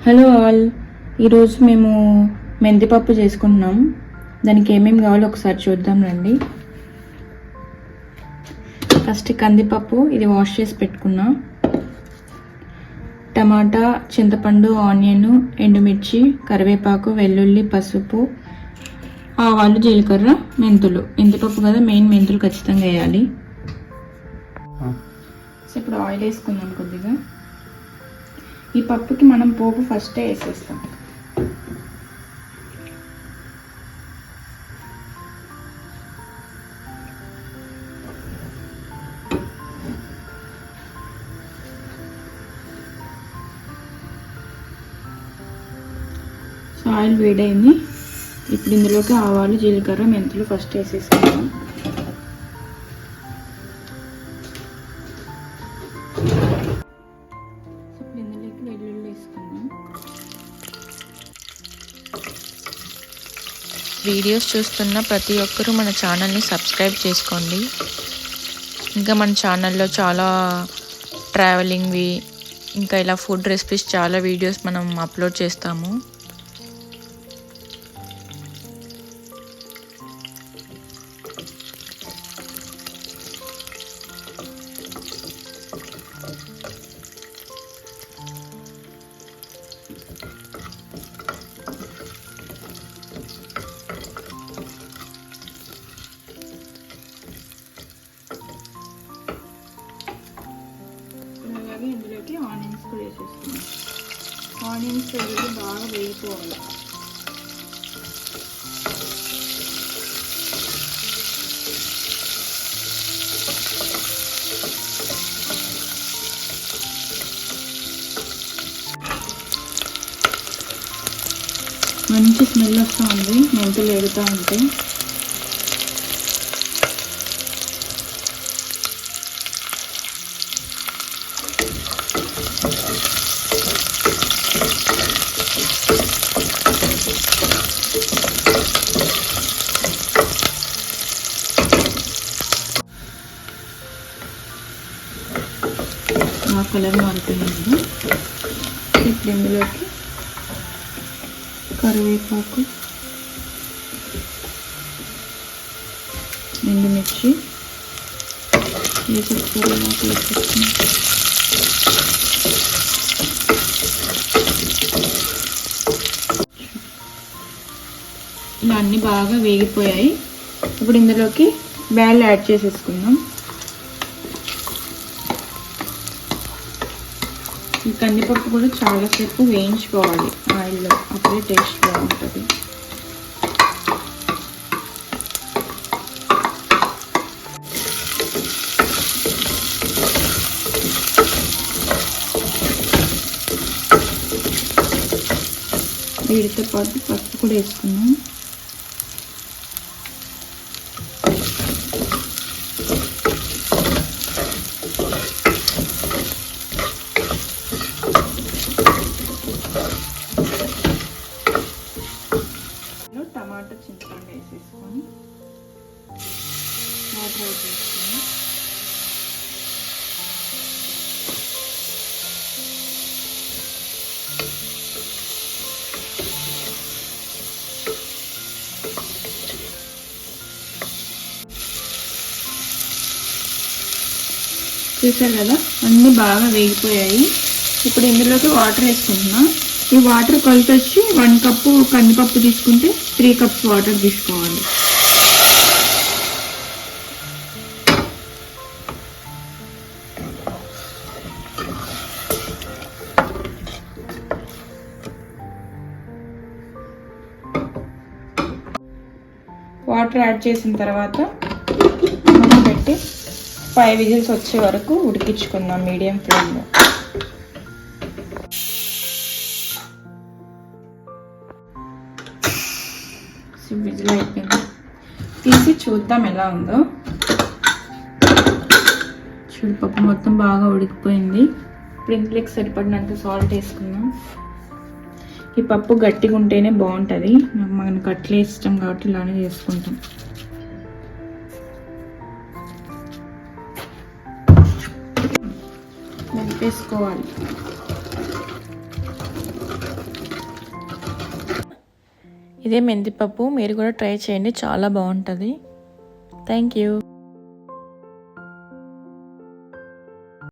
Hello all, ఈరోజు మేము మెంతిపప్పు చేసుకుంటున్నాం. దానికి ఏమేమి కావాలో ఒకసారి చూద్దాం రండి. ఫస్ట్ కందిపప్పు ఇది వాష్ చేసి పెట్టుకున్నా. టమాటా, చింతపండు, ఆనియన్, ఎండుమిర్చి, కరివేపాకు, వెల్లుల్లి, పసుపు, ఆవాలు, జీలకర్ర, మెంతులు. మెంతిపప్పు కదా, మెయిన్ మెంతులు ఖచ్చితంగా వేయాలి. సో ఇప్పుడు ఆయిల్ వేసుకుందాం కొద్దిగా. ఈ పప్పుకి మనం పోపు ఫస్టే వేసేస్తాం. సో ఆయిల్ వేడైంది. ఇప్పుడు ఇందులోకి ఆవాలు, జీలకర్ర, మెంతులు ఫస్ట్ వేసేసుకుంటాం. వీడియోస్ చూస్తున్న ప్రతి ఒక్కరూ మన ఛానల్ని సబ్స్క్రైబ్ చేసుకోండి. ఇంకా మన ఛానల్లో చాలా ట్రావెలింగ్వి, ఇంకా ఇలా ఫుడ్ రెసిపీస్ చాలా వీడియోస్ మనం అప్లోడ్ చేస్తాము. ఇందులోకి ఆనియన్స్ కూడా వేసేస్తున్నాం. ఆనియన్స్ వేసి బాగా వేగిపోవాలి. మంచి స్మెల్ వస్తూ ఉంది మెంతులు వేగుతూ ఉంటే. ఆ కలర్ మారిపోయింది. ఇప్పుడు ఇందులోకి కరివేపాకు, ఎండుమిర్చి ఇలా అన్నీ బాగా వేగిపోయాయి. ఇప్పుడు ఇందులోకి బ్యాళ్ళు యాడ్ చేసేసుకుందాం. ఈ కందిపప్పు కూడా చాలాసేపు వేయించుకోవాలి ఆయిల్లో, అప్పుడే టేస్ట్ బాగుంటుంది. వీటితో పాటు పసుపు కూడా వేసుకున్నాం. టమాటా, చింతపండు వేసేసుకొని వాటర్ యాడ్ చేసుకొని చూసారు కదా, అన్నీ బాగా వేగిపోయాయి. ఇప్పుడు ఇందులోకి వాటర్ వేసుకుంటున్నా. ఈ వాటర్ కొలత వచ్చి 1 కప్పు కందిపప్పు తీసుకుంటే 3 కప్స్ వాటర్ తీసుకోవాలి. వాటర్ యాడ్ చేసిన తర్వాత పెట్టి 5 విజిల్స్ వచ్చే వరకు ఉడికించుకుందాం మీడియం ఫ్లేమ్లో. విజిల్ అయిపోయింది, తీసి చూద్దాం ఎలా ఉందో. చూడుపప్పు మొత్తం బాగా ఉడికిపోయింది. ఇప్పుడు ఇందులోకి సరిపడినంత సాల్ట్ వేసుకుందాం. ఈ పప్పు గట్టిగా ఉంటేనే బాగుంటుంది, మనకు అట్లే ఇష్టం కాబట్టి ఇలానే చేసుకుంటాం. వేసుకోవాలి. ఇదే మెంతిపప్పు, మీరు కూడా ట్రై చేయండి, చాలా బాగుంటుంది. Thank you.